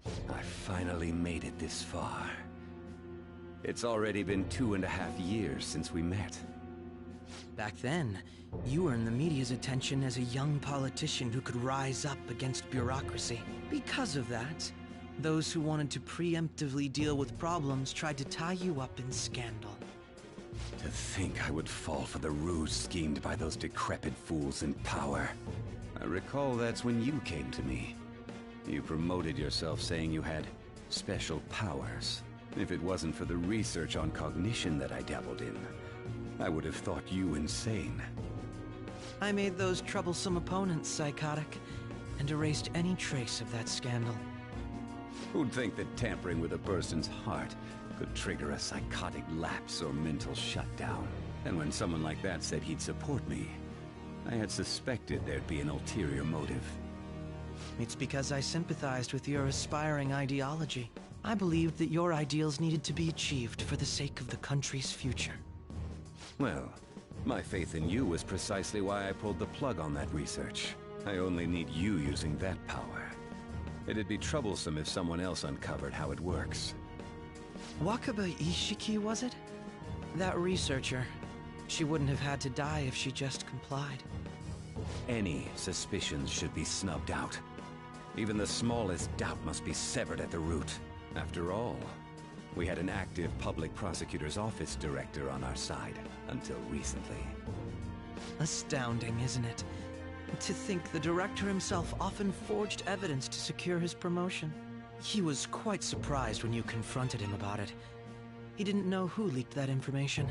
I finally made it this far. It's already been 2.5 years since we met. Back then, you earned the media's attention as a young politician who could rise up against bureaucracy. Because of that, those who wanted to preemptively deal with problems tried to tie you up in scandal. To think I would fall for the ruse schemed by those decrepit fools in power. I recall that's when you came to me. You promoted yourself saying you had special powers. If it wasn't for the research on cognition that I dabbled in, I would have thought you insane. I made those troublesome opponents psychotic, and erased any trace of that scandal. Who'd think that tampering with a person's heart could trigger a psychotic lapse or mental shutdown? And when someone like that said he'd support me, I had suspected there'd be an ulterior motive. It's because I sympathized with your aspiring ideology. I believed that your ideals needed to be achieved for the sake of the country's future. Well, my faith in you was precisely why I pulled the plug on that research. I only need you using that power. It'd be troublesome if someone else uncovered how it works. Wakaba Ishiki, was it? That researcher. She wouldn't have had to die if she just complied. Any suspicions should be snubbed out. Even the smallest doubt must be severed at the root. After all, we had an active public prosecutor's office director on our side, until recently. Astounding, isn't it? To think the director himself often forged evidence to secure his promotion. He was quite surprised when you confronted him about it. He didn't know who leaked that information.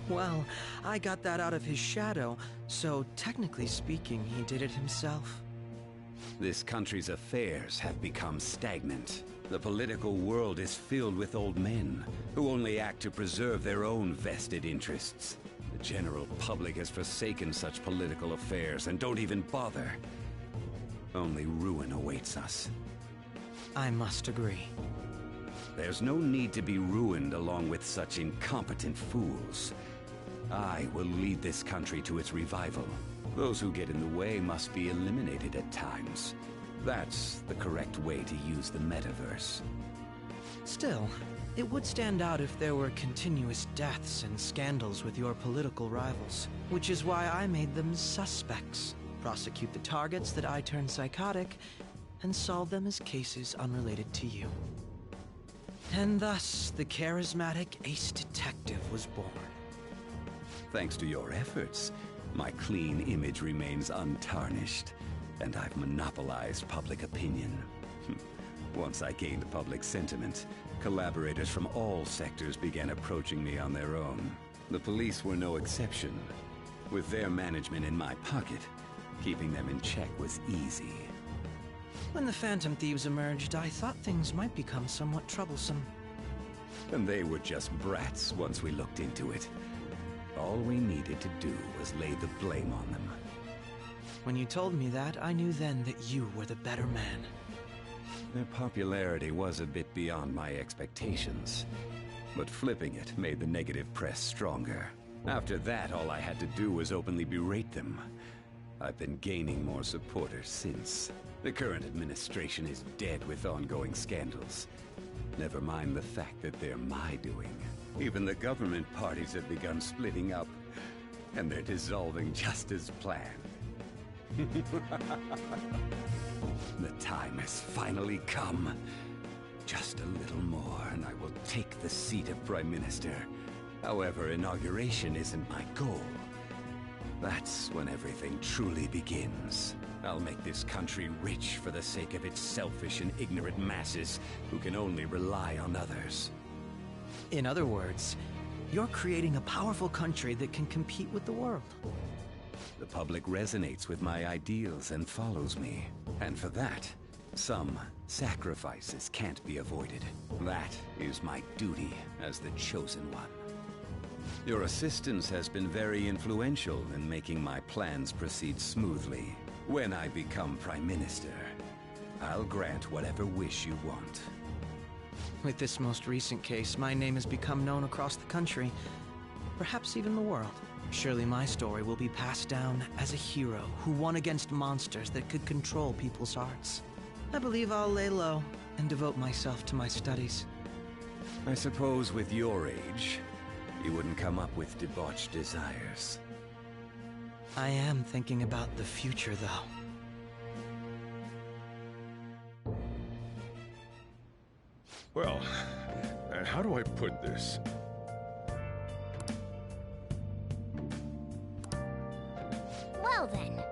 Well, I got that out of his shadow, so technically speaking, he did it himself. This country's affairs have become stagnant. The political world is filled with old men who only act to preserve their own vested interests. The general public has forsaken such political affairs and don't even bother. Only ruin awaits us. I must agree. There's no need to be ruined along with such incompetent fools. I will lead this country to its revival. Those who get in the way must be eliminated at times. That's the correct way to use the metaverse. Still, it would stand out if there were continuous deaths and scandals with your political rivals, which is why I made them suspects. Prosecute the targets that I turned psychotic, and solve them as cases unrelated to you. And thus, the charismatic ace detective was born. Thanks to your efforts, my clean image remains untarnished, and I've monopolized public opinion. Once I gained public sentiment, collaborators from all sectors began approaching me on their own. The police were no exception. With their management in my pocket, keeping them in check was easy. When the Phantom Thieves emerged, I thought things might become somewhat troublesome. And they were just brats once we looked into it. All we needed to do was lay the blame on them. When you told me that, I knew then that you were the better man. Their popularity was a bit beyond my expectations, but flipping it made the negative press stronger. After that, all I had to do was openly berate them. I've been gaining more supporters since. The current administration is dead with ongoing scandals. Never mind the fact that they're my doing. Even the government parties have begun splitting up, and they're dissolving just as planned. The time has finally come. Just a little more, and I will take the seat of Prime Minister. However, inauguration isn't my goal. That's when everything truly begins. I'll make this country rich for the sake of its selfish and ignorant masses who can only rely on others. In other words, you're creating a powerful country that can compete with the world. The public resonates with my ideals and follows me. And for that, some sacrifices can't be avoided. That is my duty as the chosen one. Your assistance has been very influential in making my plans proceed smoothly. When I become Prime Minister, I'll grant whatever wish you want. With this most recent case, my name has become known across the country, perhaps even the world. Surely my story will be passed down as a hero who won against monsters that could control people's hearts. I believe I'll lay low and devote myself to my studies. I suppose with your age, you wouldn't come up with debauched desires. I am thinking about the future, though. Well, and how do I put this? Well then.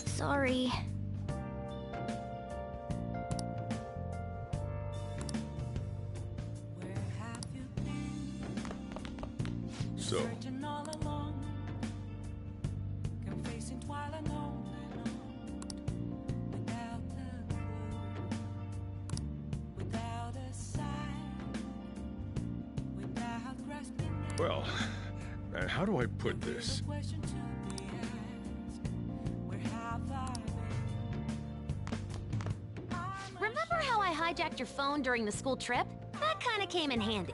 Sorry. So, well, and how do I put this? Remember how I hijacked your phone during the school trip? That kinda came in handy.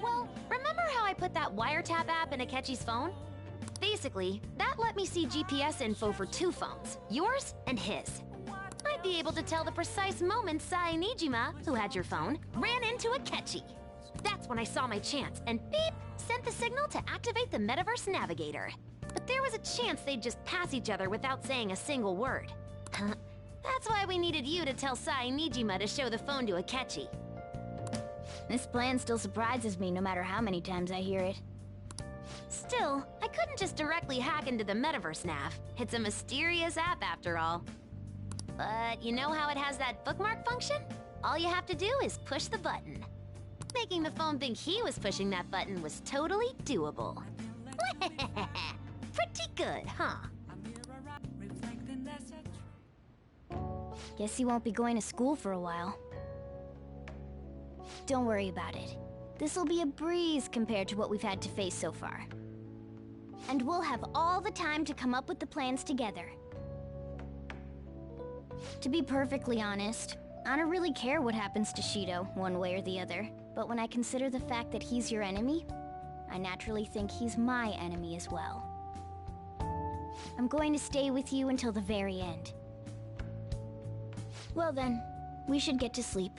Well, remember how I put that wiretap app in Akechi's phone? Basically, that let me see GPS info for two phones, yours and his. I'd be able to tell the precise moment Sae Nijima, who had your phone, ran into Akechi. That's when I saw my chance, and beep, sent the signal to activate the Metaverse Navigator. But there was a chance they'd just pass each other without saying a single word. That's why we needed you to tell Sae Nijima to show the phone to Akechi. This plan still surprises me no matter how many times I hear it. Still, I couldn't just directly hack into the Metaverse Nav. It's a mysterious app after all. But you know how it has that bookmark function? All you have to do is push the button. Making the phone think he was pushing that button was totally doable. Pretty good, huh? Guess he won't be going to school for a while. Don't worry about it. This'll be a breeze compared to what we've had to face so far. And we'll have all the time to come up with the plans together. To be perfectly honest, I don't really care what happens to Shido, one way or the other. But when I consider the fact that he's your enemy, I naturally think he's my enemy as well. I'm going to stay with you until the very end. Well then, we should get to sleep.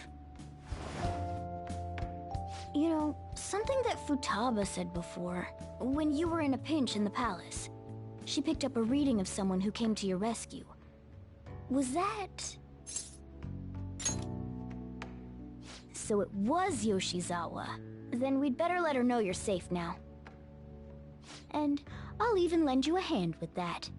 You know, something that Futaba said before, when you were in a pinch in the palace, she picked up a reading of someone who came to your rescue. Was that... So it was Yoshizawa. Then we'd better let her know you're safe now. And I'll even lend you a hand with that.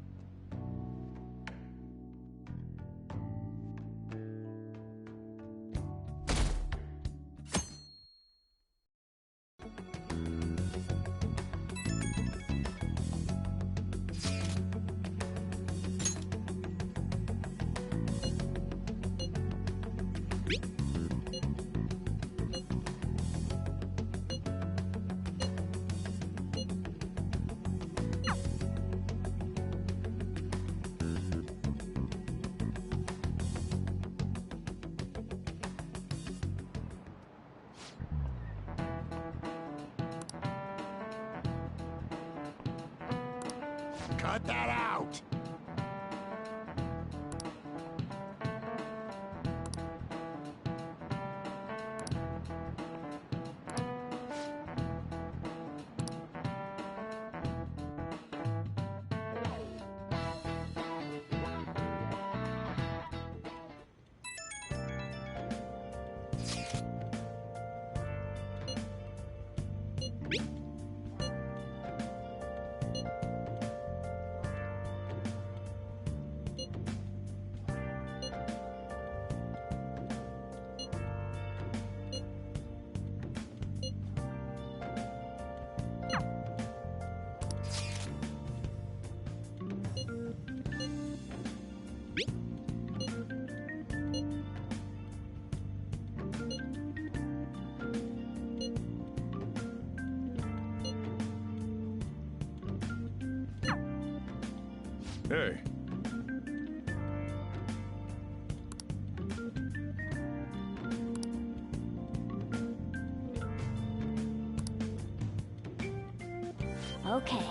Cut that out! Hey. Okay.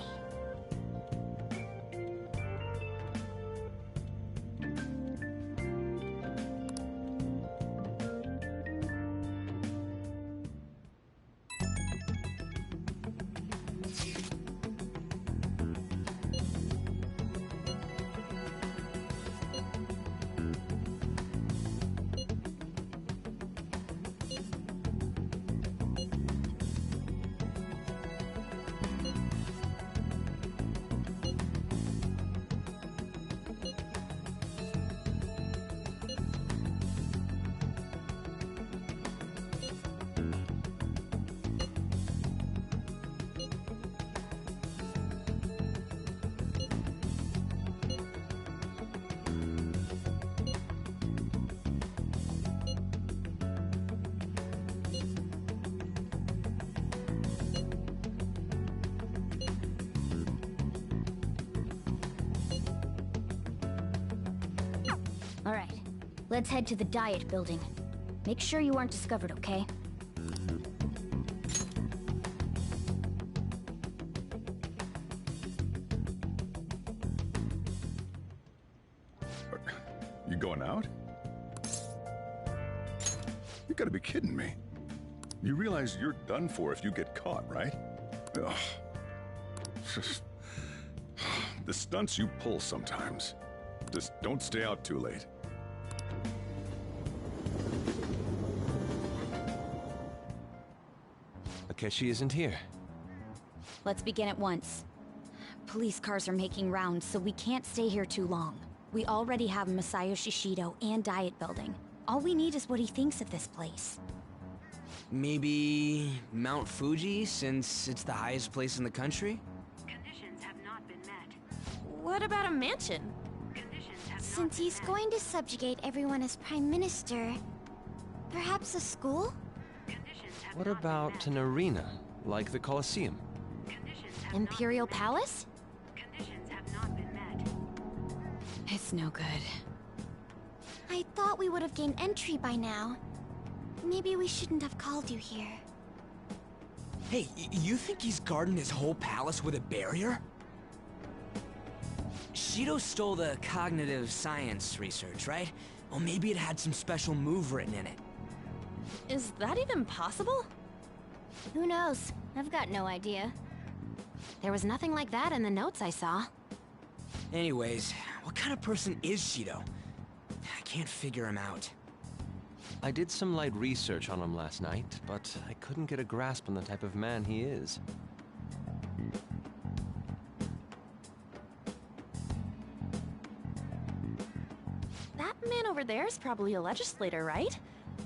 Alright, let's head to the diet building. Make sure you aren't discovered, okay? You going out? You gotta be kidding me. You realize you're done for if you get caught, right? Ugh. The stunts you pull sometimes. Just don't stay out too late. Akechi isn't here. Let's begin at once. Police cars are making rounds, so we can't stay here too long. We already have Masayoshi Shido and Diet Building. All we need is what he thinks of this place. Maybe Mount Fuji, since it's the highest place in the country? Conditions have not been met. What about a mansion? Conditions have Since not been he's met. going to subjugate everyone as Prime Minister, perhaps a school? Conditions have What not been about met. an arena, like the Colosseum? Conditions have Imperial not been Palace? met. Conditions have not been met. It's no good. I thought we would have gained entry by now. Maybe we shouldn't have called you here. Hey, you think he's guarding his whole palace with a barrier? Shido stole the cognitive science research, right? Well, maybe it had some special move written in it. Is that even possible? Who knows? I've got no idea. There was nothing like that in the notes I saw. Anyways, what kind of person is Shido? I can't figure him out. I did some light research on him last night, but I couldn't get a grasp on the type of man he is. That man over there is probably a legislator, right?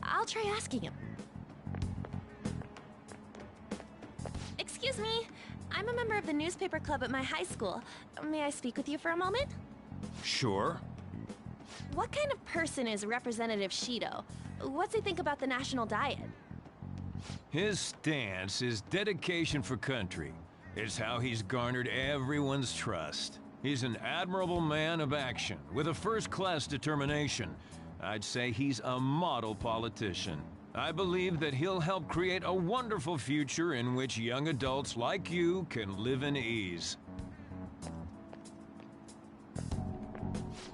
I'll try asking him. Excuse me. I'm a member of the newspaper club at my high school. May I speak with you for a moment? Sure. What kind of person is Representative Shido? What's he think about the national diet? His stance is dedication for country. It's how he's garnered everyone's trust. He's an admirable man of action, with a first-class determination. I'd say he's a model politician. I believe that he'll help create a wonderful future in which young adults like you can live in ease.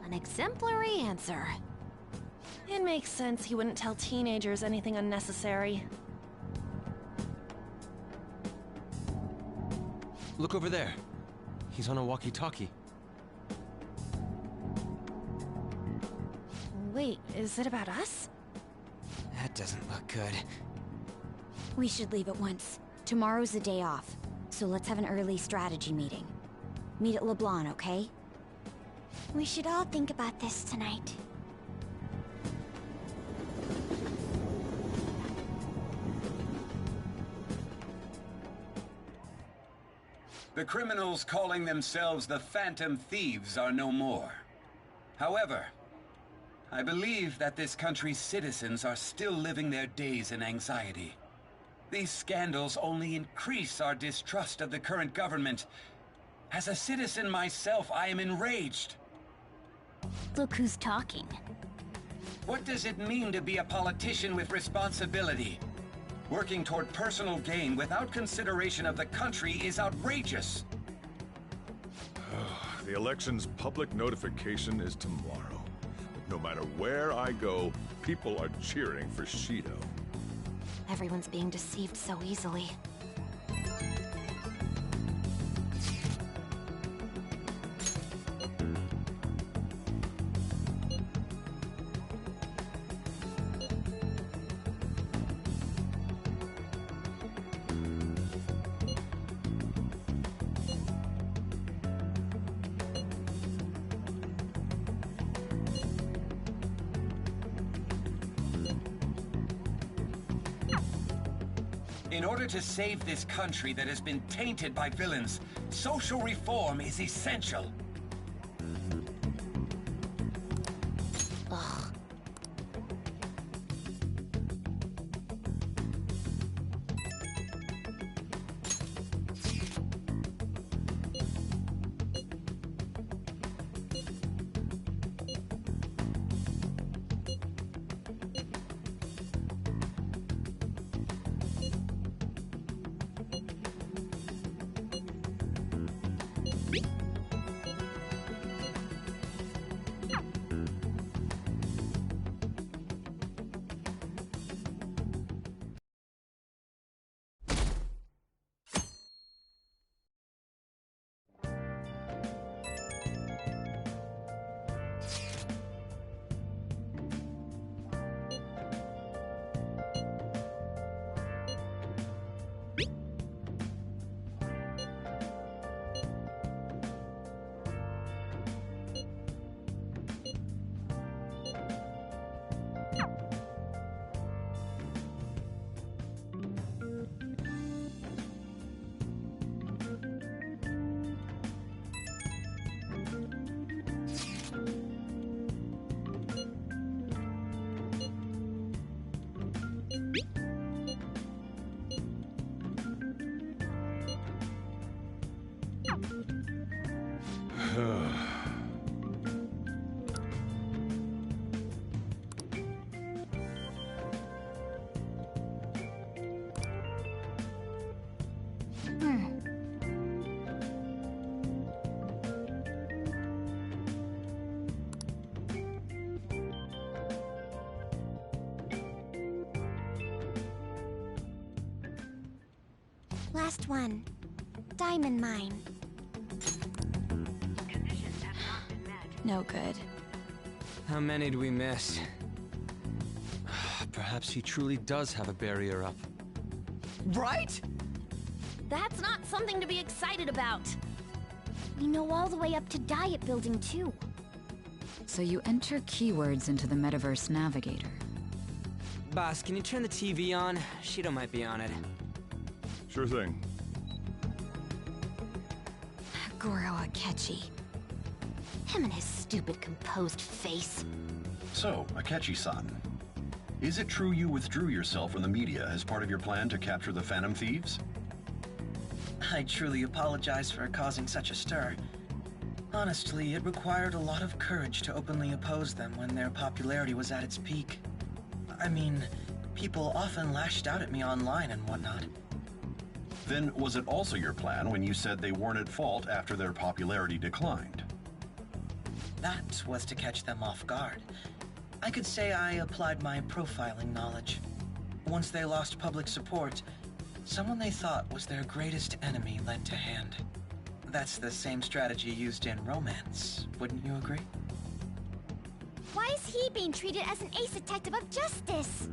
An exemplary answer. It makes sense he wouldn't tell teenagers anything unnecessary. Look over there. He's on a walkie-talkie. Wait, is it about us? That doesn't look good. We should leave at once. Tomorrow's the day off, so let's have an early strategy meeting. Meet at LeBlanc, okay? We should all think about this tonight. The criminals calling themselves the Phantom Thieves are no more. However, I believe that this country's citizens are still living their days in anxiety. These scandals only increase our distrust of the current government. As a citizen myself, I am enraged. Look who's talking. What does it mean to be a politician with responsibility? Working toward personal gain without consideration of the country is outrageous. The election's public notification is tomorrow. But no matter where I go, people are cheering for Shido. Everyone's being deceived so easily. In order to save this country that has been tainted by villains, social reform is essential. Ugh. Last one. Diamond mine. Conditions have not been met. No good. How many do we miss? Perhaps he truly does have a barrier up. Right? That's not something to be excited about. We know all the way up to Diet Building, too. So you enter keywords into the Metaverse Navigator. Boss, can you turn the TV on? Shido might be on it. Sure thing. Goro Akechi. Him and his stupid composed face. So, Akechi-san, is it true you withdrew yourself from the media as part of your plan to capture the Phantom Thieves? I truly apologize for causing such a stir. Honestly, it required a lot of courage to openly oppose them when their popularity was at its peak. I mean, people often lashed out at me online and whatnot. Then was it also your plan when you said they weren't at fault after their popularity declined? That was to catch them off guard. I could say I applied my profiling knowledge. Once they lost public support, someone they thought was their greatest enemy lent a hand. That's the same strategy used in romance, wouldn't you agree? Why is he being treated as an ace detective of justice?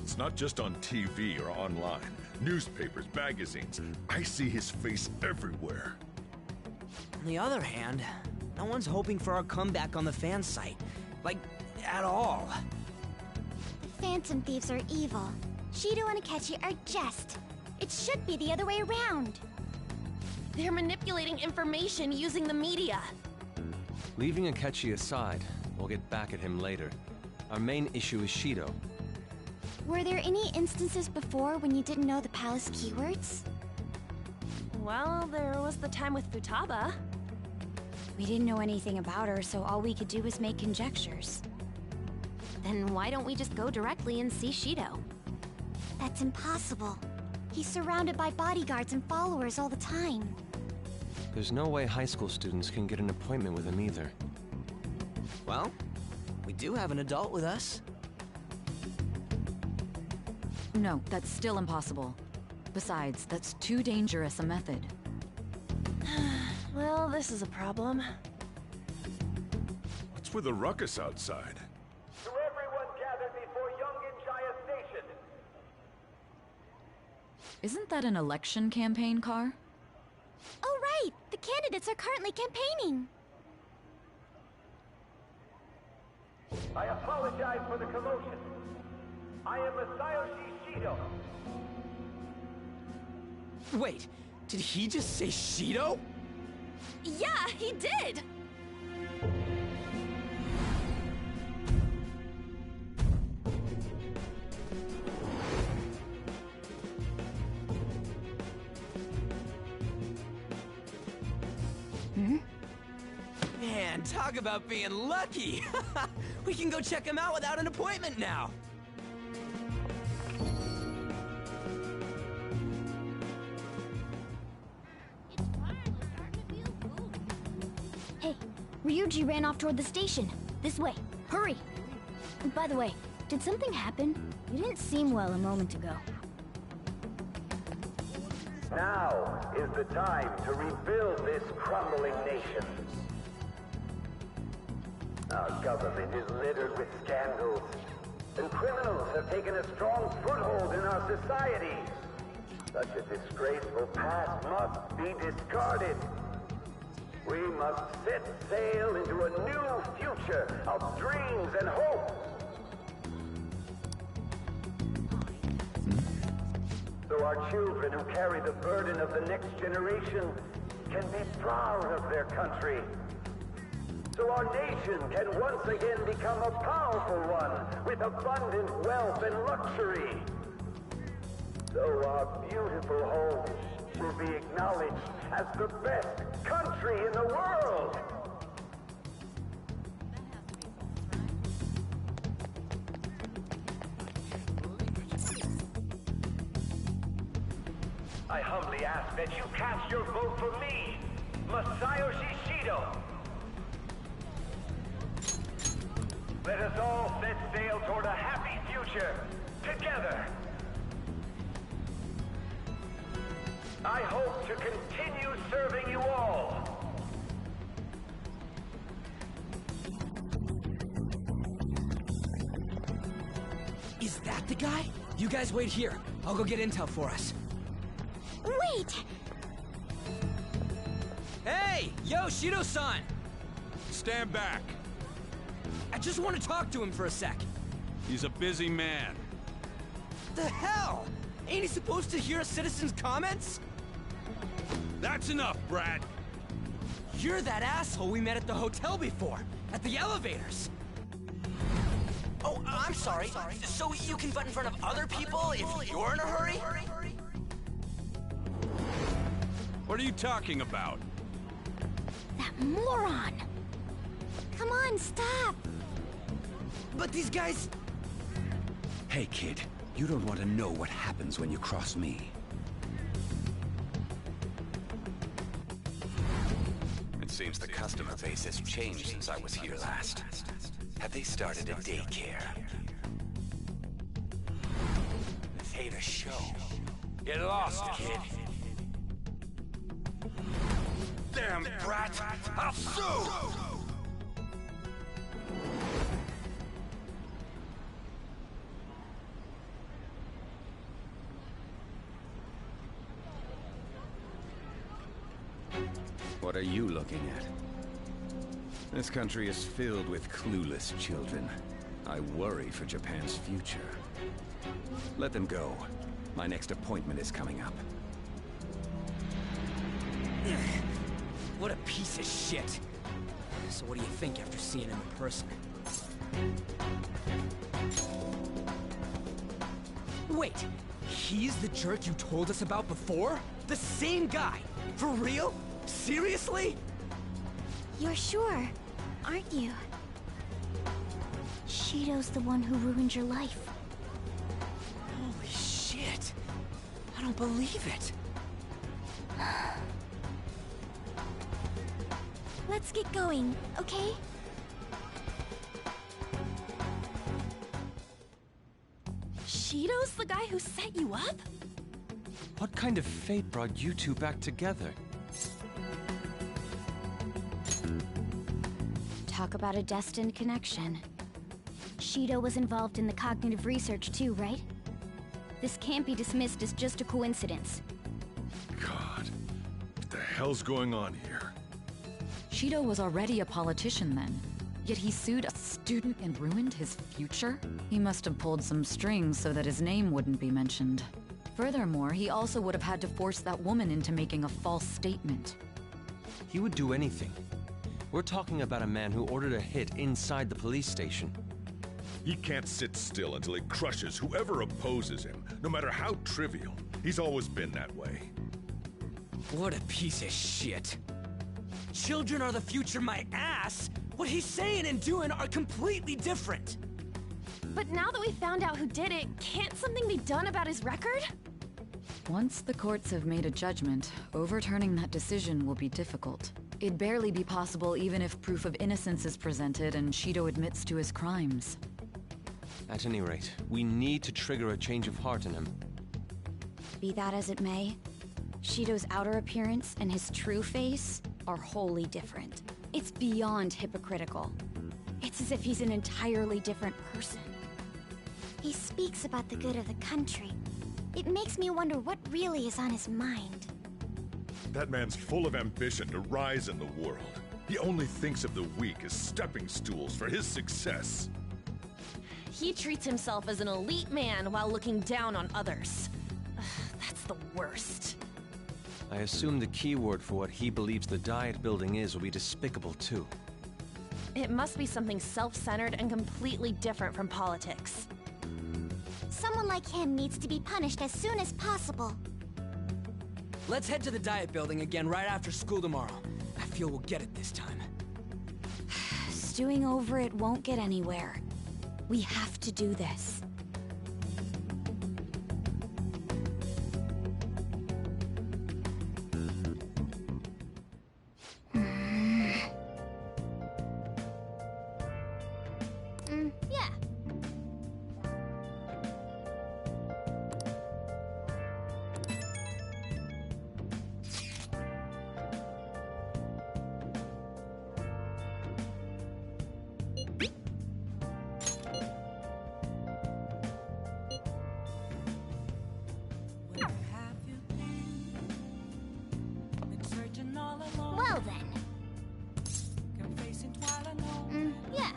It's not just on TV or online. Newspapers, magazines. I see his face everywhere. On the other hand, no one's hoping for our comeback on the fan site. Like, at all. The Phantom Thieves are evil. Shido and Akechi are just. It should be the other way around. They're manipulating information using the media. Leaving Akechi aside, we'll get back at him later. Our main issue is Shido. Were there any instances before when you didn't know the palace keywords? Well, there was the time with Futaba. We didn't know anything about her, so all we could do was make conjectures. Then why don't we just go directly and see Shido? That's impossible. He's surrounded by bodyguards and followers all the time. There's no way high school students can get an appointment with him either. Well, we do have an adult with us. No, that's still impossible. Besides, that's too dangerous a method. Well, this is a problem. What's with the ruckus outside? To everyone gathered before Yongen-Jaya Station. Isn't that an election campaign car? Oh, right! The candidates are currently campaigning! I apologize for the commotion. I am Masayoshi Shido. Wait, did he just say Shido? Yeah, he did! Man, talk about being lucky! We can go check him out without an appointment now! Hey, Ryuji ran off toward the station. This way. Hurry! And by the way, did something happen? You didn't seem well a moment ago. Now is the time to rebuild this crumbling nation. Our government is littered with scandals, and criminals have taken a strong foothold in our society. Such a disgraceful past must be discarded. We must set sail into a new future of dreams and hope. So our children who carry the burden of the next generation can be proud of their country. So our nation can once again become a powerful one with abundant wealth and luxury. So our beautiful home will be acknowledged as the best country in the world. I humbly ask that you cast your vote for me, Masayoshi Shido. Let us all set sail toward a happy future, together. I hope to continue serving you all. Is that the guy? You guys wait here. I'll go get intel for us. Wait! Hey! Yo, Shido-san! Stand back. I just want to talk to him for a sec. He's a busy man. The hell? Ain't he supposed to hear a citizen's comments? That's enough, Brad. You're that asshole we met at the hotel before, at the elevators. Oh, I'm sorry. So you can butt in front of other people if you're in a hurry? What are you talking about? That moron! Come on, stop! But these guys... Hey, kid. You don't want to know what happens when you cross me. It seems the customer base has changed since I was here last. Have they started a daycare? This ain't a show. Get lost, kid. Damn brat! I'll sue! What are you looking at? This country is filled with clueless children. I worry for Japan's future. Let them go. My next appointment is coming up. What a piece of shit. So what do you think after seeing him in person? Wait, he's the jerk you told us about before? The same guy? For real? Seriously? You're sure, aren't you? Shido's the one who ruined your life. Holy shit. don't believe it. Let's get going, okay? Shido's the guy who set you up? What kind of fate brought you two back together? Talk about a destined connection. Shido was involved in the cognitive research too, right? This can't be dismissed as just a coincidence. God, what the hell's going on here? Shido was already a politician then, yet he sued a student and ruined his future? He must have pulled some strings so that his name wouldn't be mentioned. Furthermore, he also would have had to force that woman into making a false statement. He would do anything. We're talking about a man who ordered a hit inside the police station. He can't sit still until he crushes whoever opposes him, no matter how trivial. He's always been that way. What a piece of shit. Children are the future, my ass! What he's saying and doing are completely different! But now that we found out who did it, can't something be done about his record? Once the courts have made a judgment, overturning that decision will be difficult. It'd barely be possible even if proof of innocence is presented and Shido admits to his crimes. At any rate, we need to trigger a change of heart in him. Be that as it may, Shido's outer appearance and his true face are wholly different. It's beyond hypocritical. It's as if he's an entirely different person. He speaks about the good of the country. It makes me wonder what really is on his mind. That man's full of ambition to rise in the world. He only thinks of the weak as stepping stools for his success. He treats himself as an elite man while looking down on others. That's the worst. I assume the key word for what he believes the Diet building is will be despicable too. It must be something self-centered and completely different from politics. Someone like him needs to be punished as soon as possible. Let's head to the Diet building again right after school tomorrow. I feel we'll get it this time. Stewing over it won't get anywhere. We have to do this. Yeah. Well then. Yeah.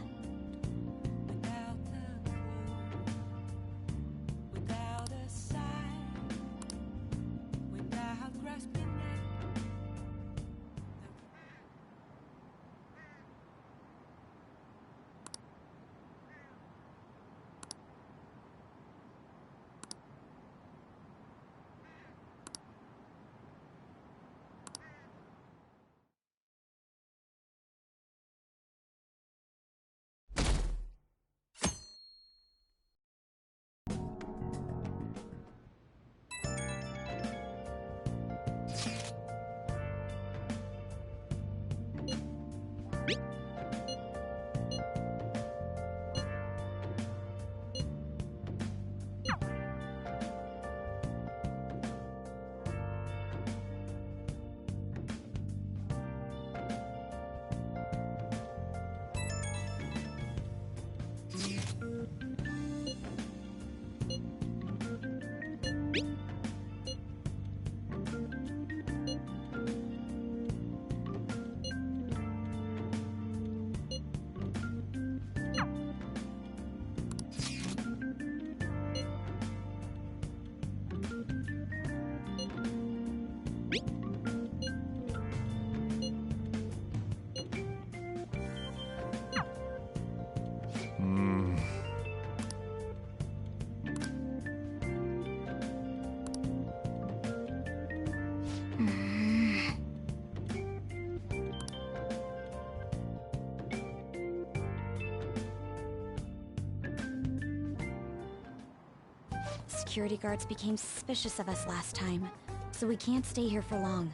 security guards became suspicious of us last time, so we can't stay here for long.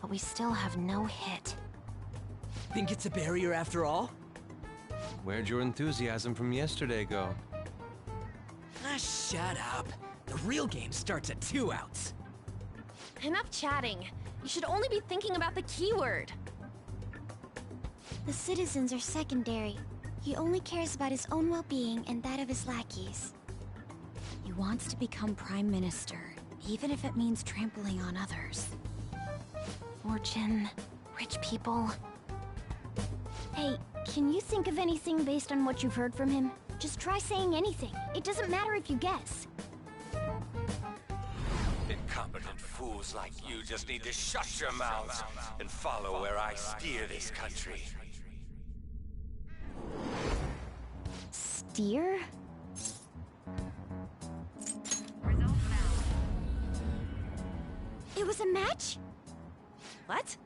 But we still have no hit. Think it's a barrier after all? Where'd your enthusiasm from yesterday go? Ah, shut up. The real game starts at 2 outs. Enough chatting. You should only be thinking about the keyword. The citizens are secondary. He only cares about his own well-being and that of his lackeys. He wants to become Prime Minister, even if it means trampling on others. Fortune, rich people. Hey, can you think of anything based on what you've heard from him? Just try saying anything. It doesn't matter if you guess. Incompetent fools like you just need to shut your mouths and follow where I steer this country. Steer? It was a match? What?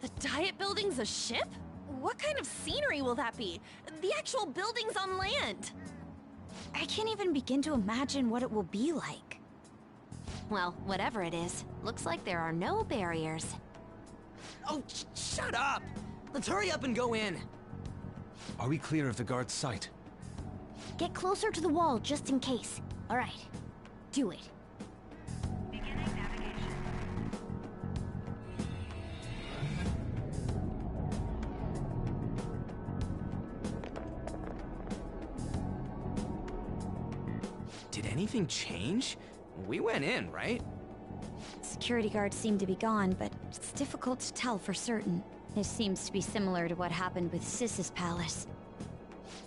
The Diet Building's a ship? What kind of scenery will that be? The actual building's on land. I can't even begin to imagine what it will be like. Well, whatever it is, looks like there are no barriers. Oh, shut up! Let's hurry up and go in. Are we clear of the guard's sight? Get closer to the wall just in case. All right, do it. Did anything change? We went in, right? Security guards seem to be gone, but it's difficult to tell for certain. This seems to be similar to what happened with Sis's palace.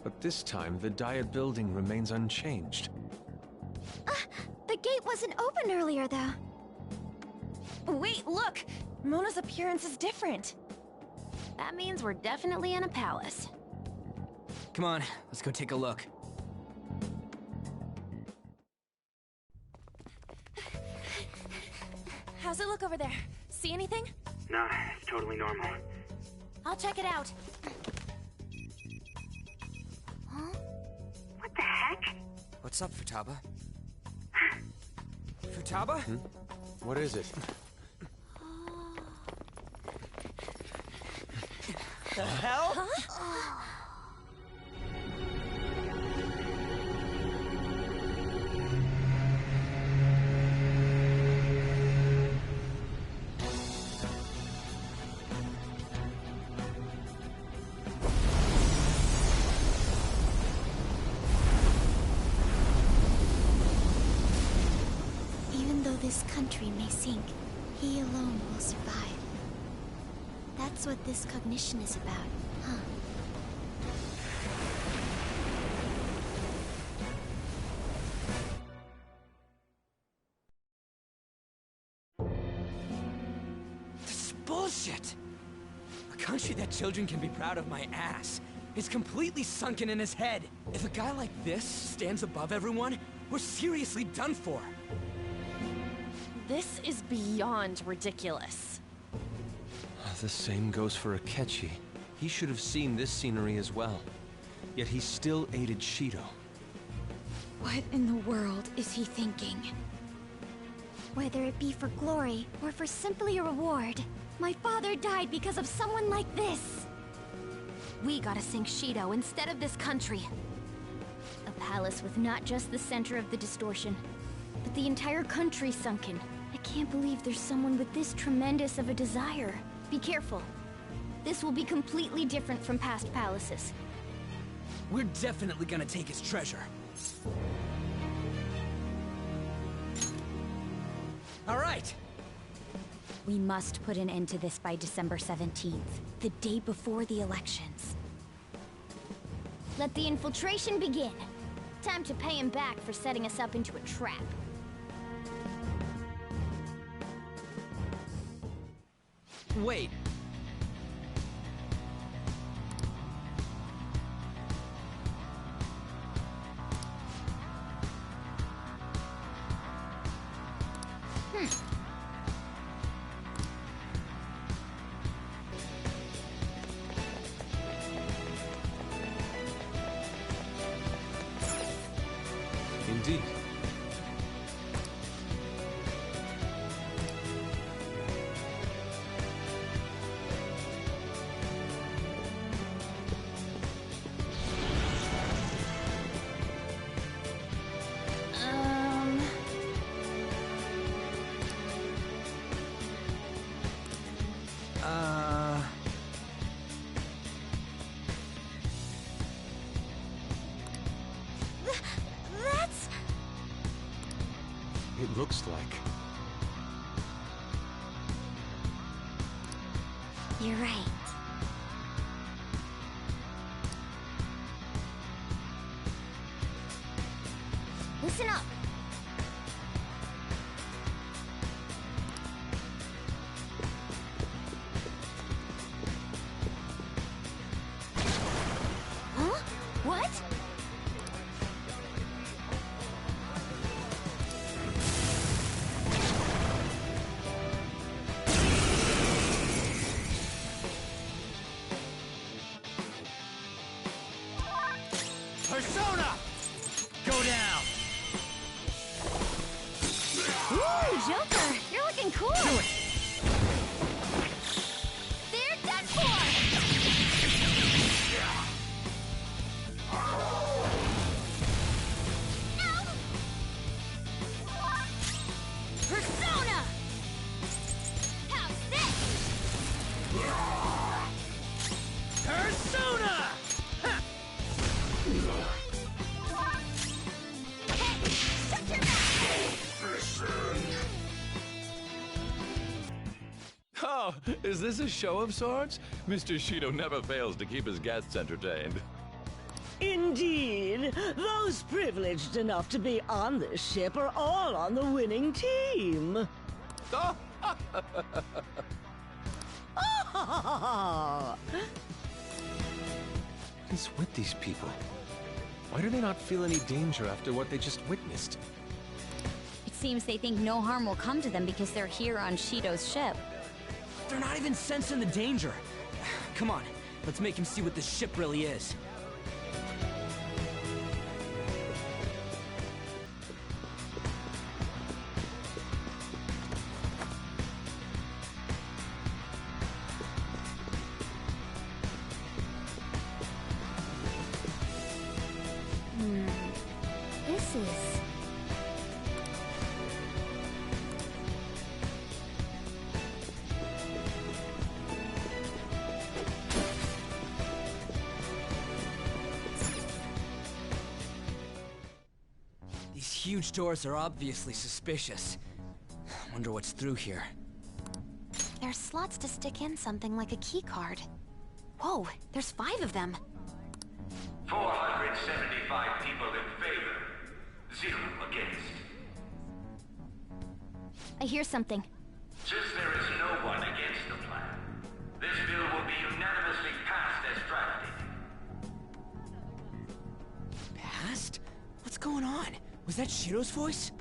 But this time, the Diet Building remains unchanged. The gate wasn't open earlier, though. Wait, look! Mona's appearance is different. That means we're definitely in a palace. Come on, let's go take a look. How's it look over there? See anything? Nah, it's totally normal. I'll check it out. Huh? What the heck? What's up, Futaba? Futaba? What is it? The hell? Huh? Even though this country may sink, he alone will survive. That's what this cognition is about, huh? This is bullshit! A country that children can be proud of my ass is completely sunken in his head. If a guy like this stands above everyone, we're seriously done for. This is beyond ridiculous. The same goes for Akechi. He should have seen this scenery as well. Yet he still aided Shido. What in the world is he thinking? Whether it be for glory or for simply a reward, my father died because of someone like this. We gotta sink Shido instead of this country. A palace with not just the center of the distortion, but the entire country sunken. I can't believe there's someone with this tremendous of a desire. Be careful. This will be completely different from past palaces. We're definitely gonna take his treasure. All right! We must put an end to this by December 17th, the day before the elections. Let the infiltration begin. Time to pay him back for setting us up into a trap. Wait. Indeed. looks like. You're right. Listen up. Huh? What? Persona! Go down! Ooh, Joker! You're looking cool! Do it! They're done for! No! Persona! How's this? Persona! Hey, shut your mouth! Oh, is this a show of sorts? Mr. Shido never fails to keep his guests entertained. Indeed. Those privileged enough to be on this ship are all on the winning team. What is with these people? Why do they not feel any danger after what they just witnessed? It seems they think no harm will come to them because they're here on Shido's ship. They're not even sensing the danger. Come on, let's make him see what this ship really is. This is... These huge doors are obviously suspicious. Wonder what's through here. There's slots to stick in something like a key card. Whoa, there's 5 of them. 475 people in favor, 0 against. I hear something. Since there is no one against the plan, this bill will be unanimously passed as drafted. Passed? What's going on? Was that Shido's voice?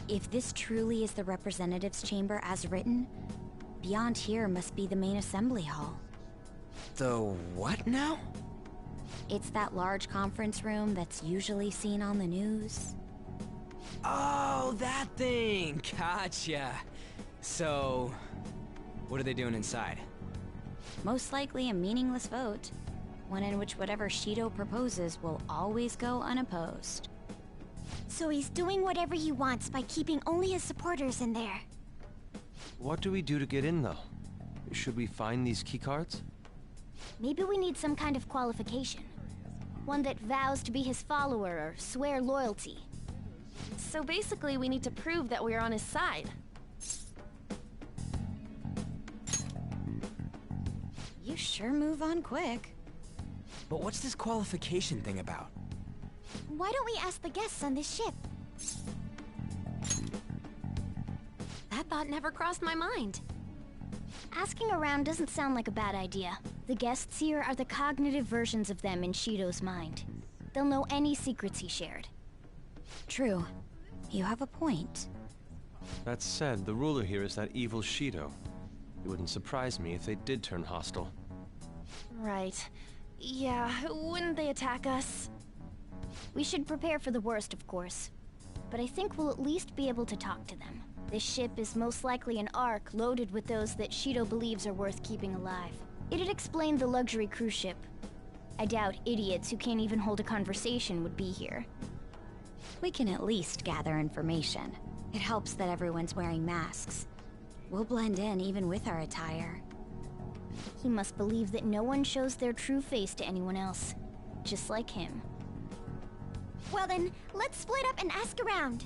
If this truly is the representatives' chamber as written, beyond here must be the main assembly hall. The what now? It's that large conference room that's usually seen on the news. Oh, that thing! Gotcha. So, what are they doing inside? Most likely a meaningless vote. One in which whatever Shido proposes will always go unopposed. So he's doing whatever he wants by keeping only his supporters in there. What do we do to get in, though? Should we find these keycards? Maybe we need some kind of qualification. One that vows to be his follower or swear loyalty. So basically, we need to prove that we're on his side. You sure move on quick. But what's this qualification thing about? Why don't we ask the guests on this ship? That thought never crossed my mind. Asking around doesn't sound like a bad idea. The guests here are the cognitive versions of them in Shido's mind. They'll know any secrets he shared. True. You have a point. That said, the ruler here is that evil Shido. It wouldn't surprise me if they did turn hostile. Right. Yeah, wouldn't they attack us? We should prepare for the worst, of course. But I think we'll at least be able to talk to them. This ship is most likely an Ark loaded with those that Shido believes are worth keeping alive. It'd explain the luxury cruise ship. I doubt idiots who can't even hold a conversation would be here. We can at least gather information. It helps that everyone's wearing masks. We'll blend in even with our attire. He must believe that no one shows their true face to anyone else. Just like him. Well then, let's split up and ask around.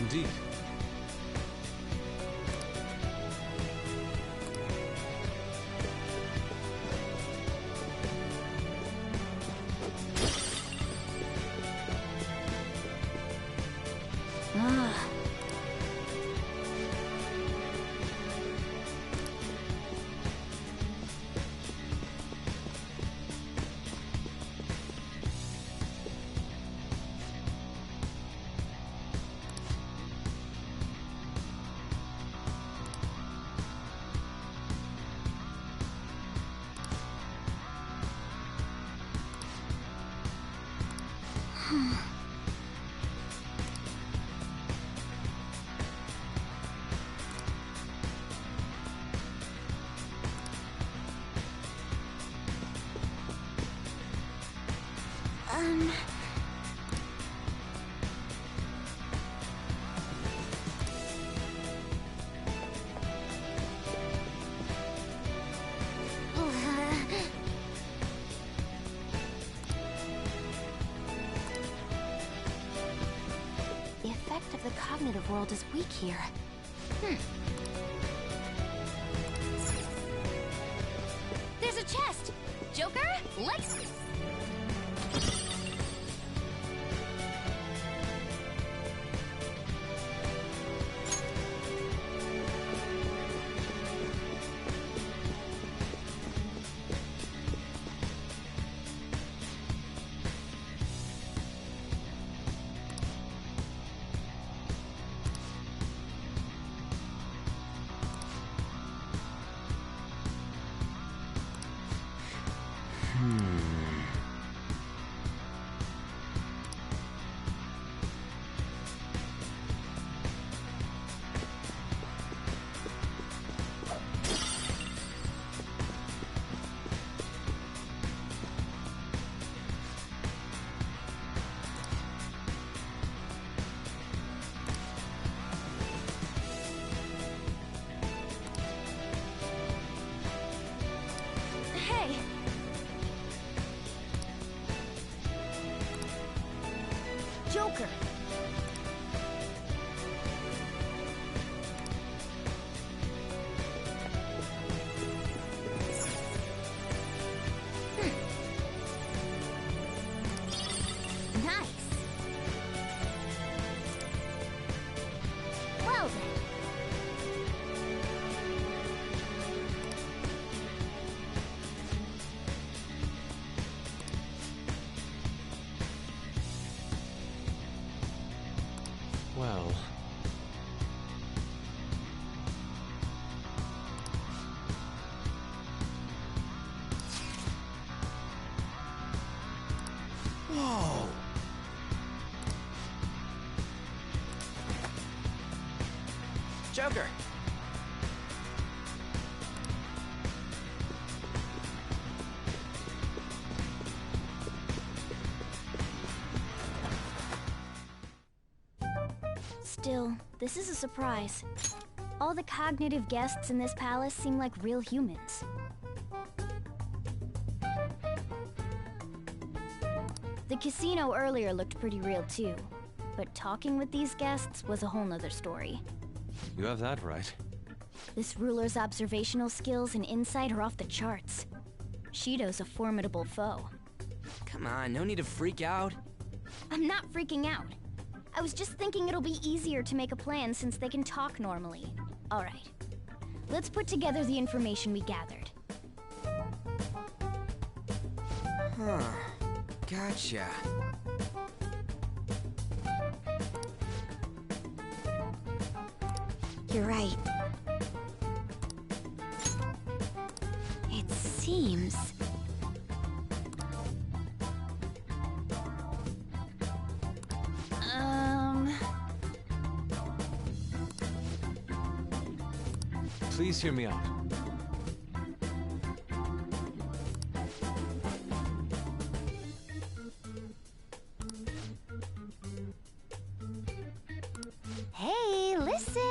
Indeed. Ah. The effect of the cognitive world is weak here. There's a chest! Joker, let's... Hey! Joker! Nice. Well then. Well... Whoa! Joker! Still, this is a surprise. All the cognitive guests in this palace seem like real humans. The casino earlier looked pretty real too, but talking with these guests was a whole nother story. You have that right. This ruler's observational skills and insight are off the charts. Shido's a formidable foe. Come on, no need to freak out. I'm not freaking out. I was just thinking it'll be easier to make a plan since they can talk normally. All right. Let's put together the information we gathered. Huh. Gotcha. You're right. It seems... Please hear me out. Hey, listen!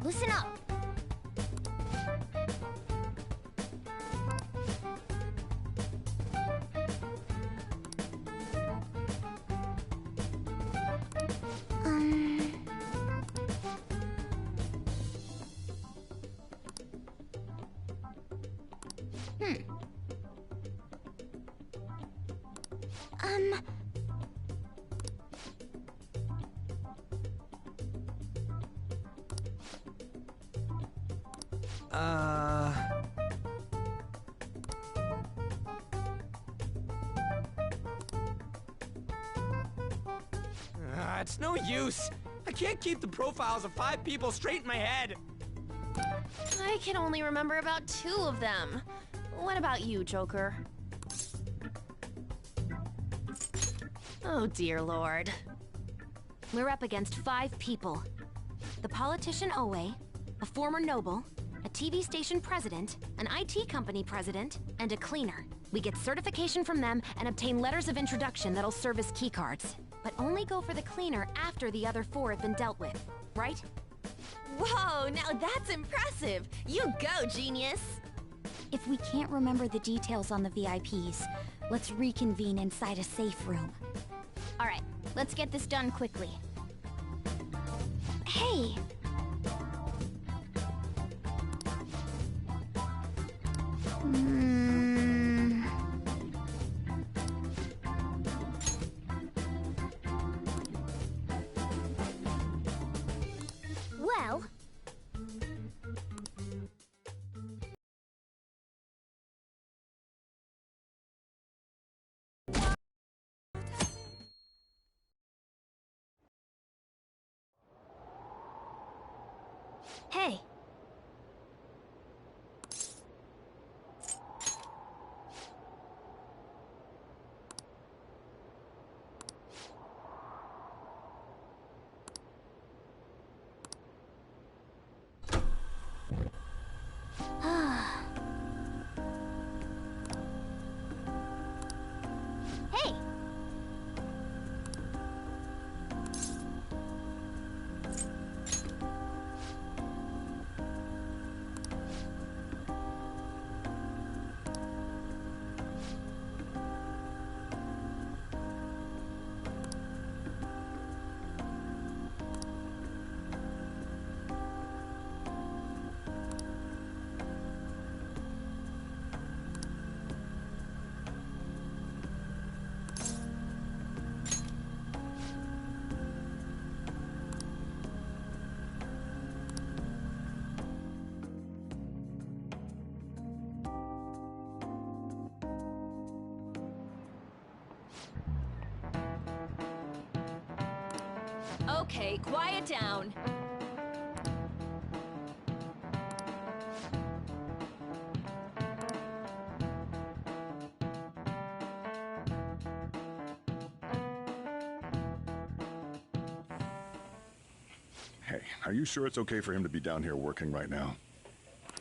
Listen up. It's no use. I can't keep the profiles of 5 people straight in my head. I can only remember about 2 of them. What about you, Joker? Oh, dear Lord. We're up against 5 people. The politician Owe, a former noble, a TV station president, an IT company president, and a cleaner. We get certification from them and obtain letters of introduction that'll serve as keycards. But only go for the cleaner after the other 4 have been dealt with, right? Whoa, now that's impressive! You go, genius! If we can't remember the details on the VIPs, let's reconvene inside a safe room. Alright, let's get this done quickly. Hey! Well... Hey! Hey! Okay, quiet down. Hey, are you sure it's okay for him to be down here working right now?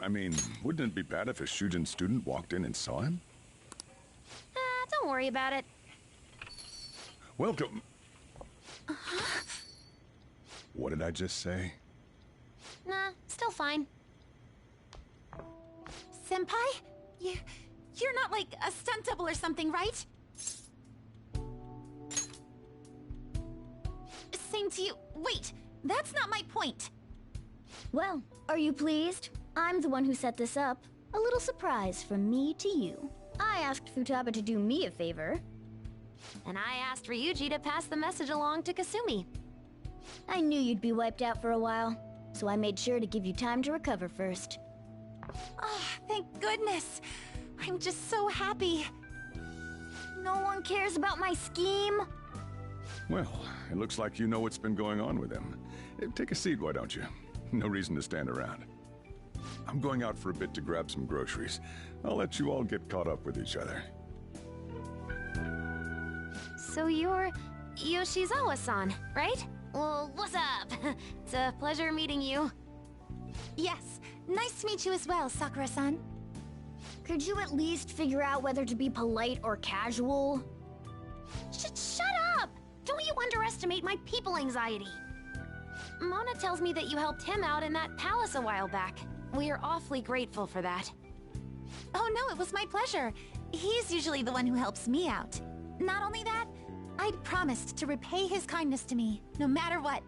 I mean, wouldn't it be bad if a Shujin student walked in and saw him? Don't worry about it. Welcome. What did I just say? Nah, still fine. Senpai? You're not like a stunt double or something, right? Same to you. Wait, that's not my point. Well, are you pleased? I'm the one who set this up. A little surprise from me to you. I asked Futaba to do me a favor. And I asked Ryuji to pass the message along to Kasumi. I knew you'd be wiped out for a while, so I made sure to give you time to recover first. Oh, thank goodness. I'm just so happy. No one cares about my scheme? Well, it looks like you know what's been going on with him. Take a seat, why don't you? No reason to stand around. I'm going out for a bit to grab some groceries. I'll let you all get caught up with each other. So you're Yoshizawa-san, right? Well, what's up? It's a pleasure meeting you. Yes, nice to meet you as well, Sakura-san. Could you at least figure out whether to be polite or casual? Shut up! Don't you underestimate my people anxiety. Mona tells me that you helped him out in that palace a while back. We are awfully grateful for that. Oh no, it was my pleasure. He's usually the one who helps me out. Not only that, I'd promised to repay his kindness to me, no matter what.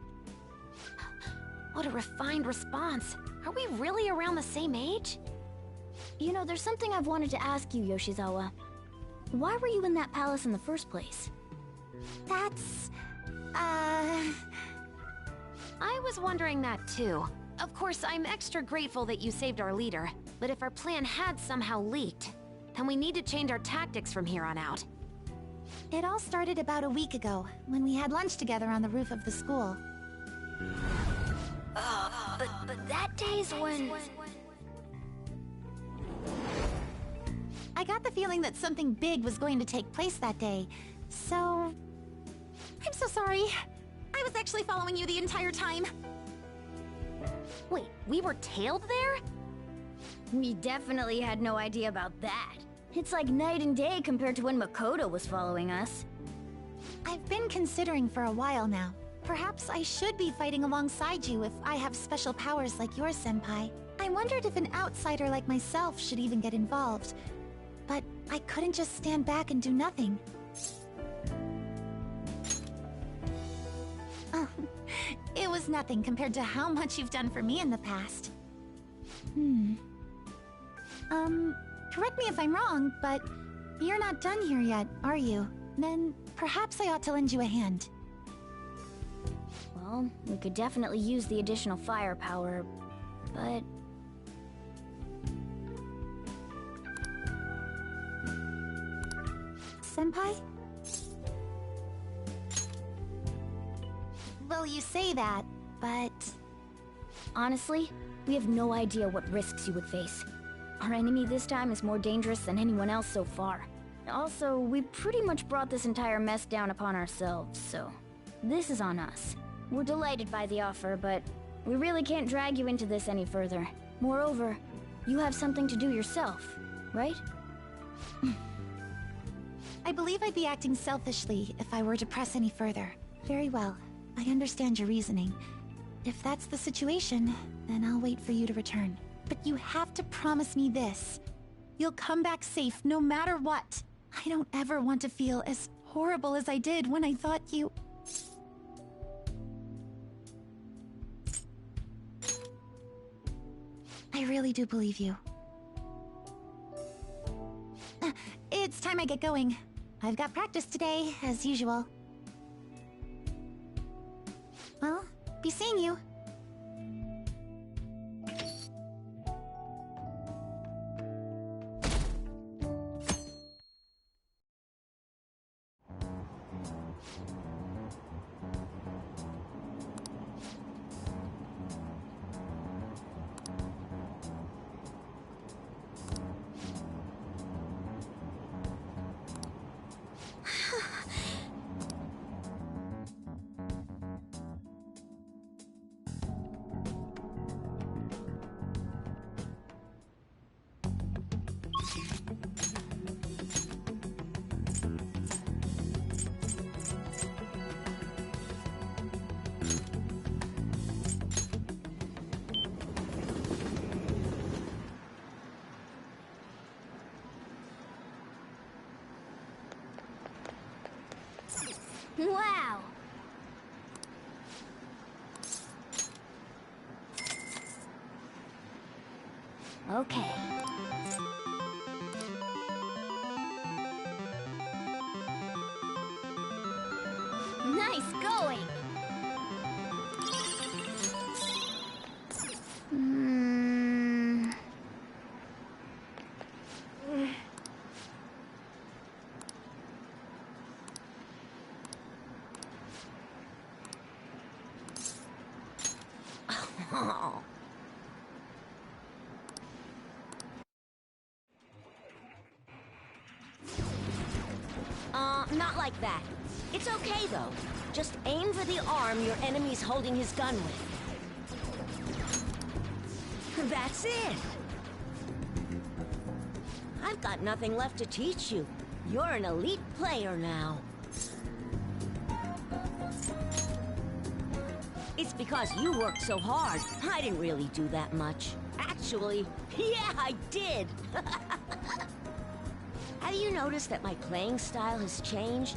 What a refined response. Are we really around the same age? You know, there's something I've wanted to ask you, Yoshizawa. Why were you in that palace in the first place? That's... I was wondering that too. Of course, I'm extra grateful that you saved our leader, but if our plan had somehow leaked, then we need to change our tactics from here on out. It all started about a week ago, when we had lunch together on the roof of the school. But that day's when... I got the feeling that something big was going to take place that day, so... I'm so sorry. I was actually following you the entire time. Wait, we were tailed there? We definitely had no idea about that. It's like night and day compared to when Makoto was following us. I've been considering for a while now. Perhaps I should be fighting alongside you if I have special powers like yours, Senpai. I wondered if an outsider like myself should even get involved. But I couldn't just stand back and do nothing. It was nothing compared to how much you've done for me in the past. Correct me if I'm wrong, but you're not done here yet, are you? Then perhaps I ought to lend you a hand. Well, we could definitely use the additional firepower, but... Senpai? Well, you say that, but... Honestly, we have no idea what risks you would face. Our enemy this time is more dangerous than anyone else so far. Also, we pretty much brought this entire mess down upon ourselves, so... This is on us. We're delighted by the offer, but we really can't drag you into this any further. Moreover, you have something to do yourself, right? I believe I'd be acting selfishly if I were to press any further. Very well. I understand your reasoning. If that's the situation, then I'll wait for you to return. But you have to promise me this. You'll come back safe no matter what. I don't ever want to feel as horrible as I did when I thought you... I really do believe you. It's time I get going. I've got practice today, as usual. Well, be seeing you. Wow! Okay. Nice going! Not like that. It's okay, though. Just aim for the arm your enemy's holding his gun with. That's it! I've got nothing left to teach you. You're an elite player now. It's It's because you worked so hard. I didn't really do that much. Actually, yeah, I did. Have you noticed that my playing style has changed?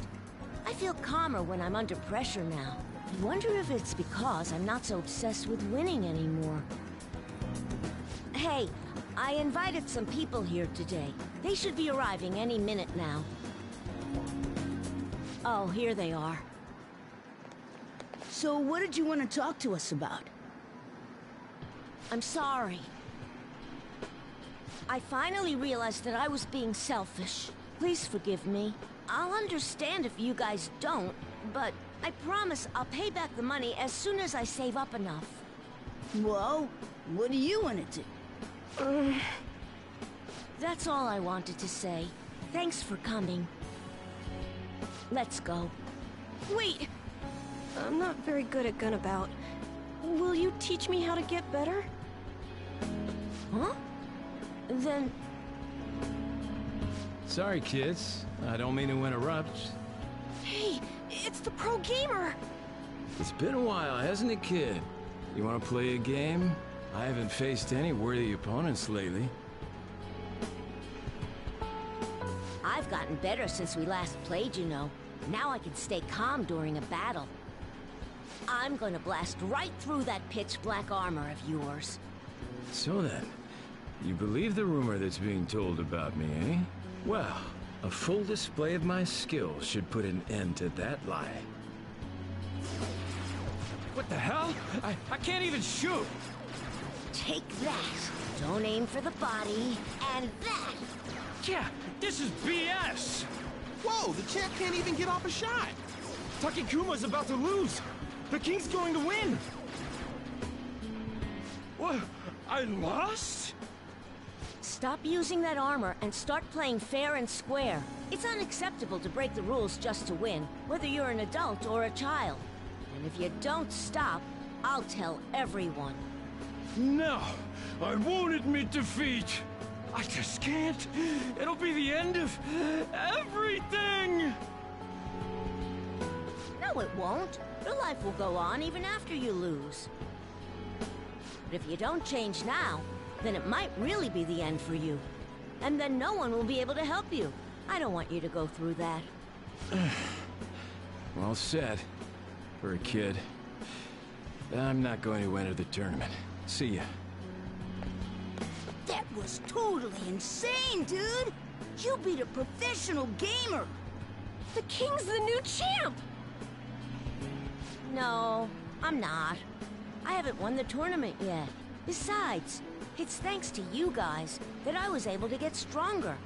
I feel calmer when I'm under pressure now. I wonder if it's because I'm not so obsessed with winning anymore. Hey, I invited some people here today. They should be arriving any minute now. Oh, here they are. So what did you want to talk to us about? I'm sorry. I finally realized that I was being selfish. Please forgive me. I'll understand if you guys don't, but I promise I'll pay back the money as soon as I save up enough. Well, what do you want to do? That's all I wanted to say. Thanks for coming. Let's go. Wait! I'm not very good at Gunabout. Will you teach me how to get better? Huh? Then... Sorry, kids. I don't mean to interrupt. Hey, it's the pro gamer! It's been a while, hasn't it, kid? You want to play a game? I haven't faced any worthy opponents lately. I've gotten better since we last played, you know. Now I can stay calm during a battle. I'm gonna blast right through that pitch-black armor of yours. So then, you believe the rumor that's being told about me, eh? Well, a full display of my skills should put an end to that lie. What the hell? I can't even shoot! Take that! Don't aim for the body, and that! Yeah, this is BS! Whoa, the champ can't even get off a shot! Takikuma's about to lose! The king's going to win! What? I lost? Stop using that armor and start playing fair and square. It's unacceptable to break the rules just to win, whether you're an adult or a child. And if you don't stop, I'll tell everyone. No, I won't admit defeat! I just can't. It'll be the end of everything! No, it won't. Your life will go on even after you lose. But if you don't change now, then it might really be the end for you. And then no one will be able to help you. I don't want you to go through that. Well said. For a kid. I'm not going to enter the tournament. See ya. That was totally insane, dude! You beat a professional gamer! The king's the new champ! No, I'm not. I haven't won the tournament yet. Besides, it's thanks to you guys that I was able to get stronger.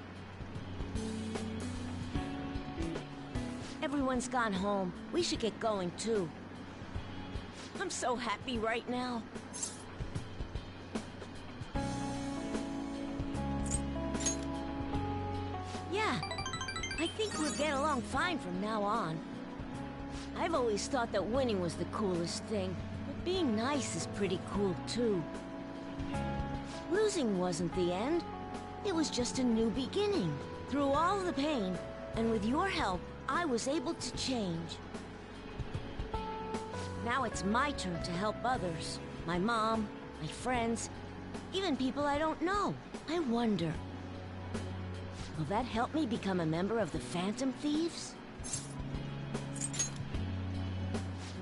Everyone's gone home. We should get going too. I'm so happy right now. Yeah, I think we'll get along fine from now on. I've always thought that winning was the coolest thing, but being nice is pretty cool too. Losing wasn't the end. It was just a new beginning. Through all the pain, and with your help, I was able to change. Now it's my turn to help others. My mom, my friends, even people I don't know. I wonder, will that help me become a member of the Phantom Thieves?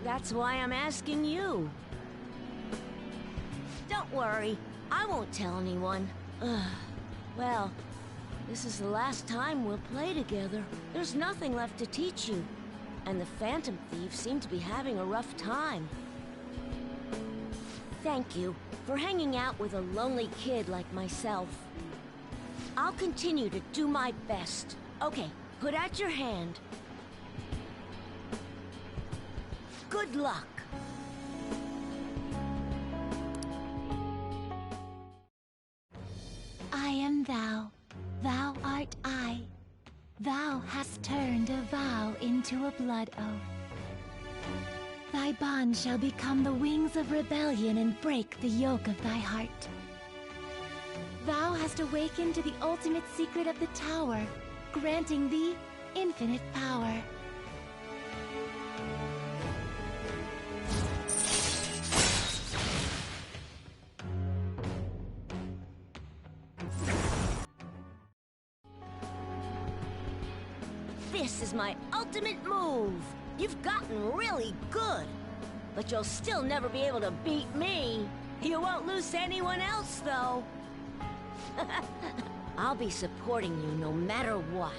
That's why I'm asking you. Don't worry, I won't tell anyone. Well, this is the last time we'll play together. There's nothing left to teach you. And the Phantom Thieves seem to be having a rough time. Thank you for hanging out with a lonely kid like myself. I'll continue to do my best. Okay, put out your hand. Good luck. I am thou, thou art I. Thou hast turned a vow into a blood oath. Thy bond shall become the wings of rebellion and break the yoke of thy heart. Thou hast awakened to the ultimate secret of the tower, granting thee infinite power. This is my ultimate move. You've gotten really good. But you'll still never be able to beat me. You won't lose to anyone else, though. I'll be supporting you no matter what.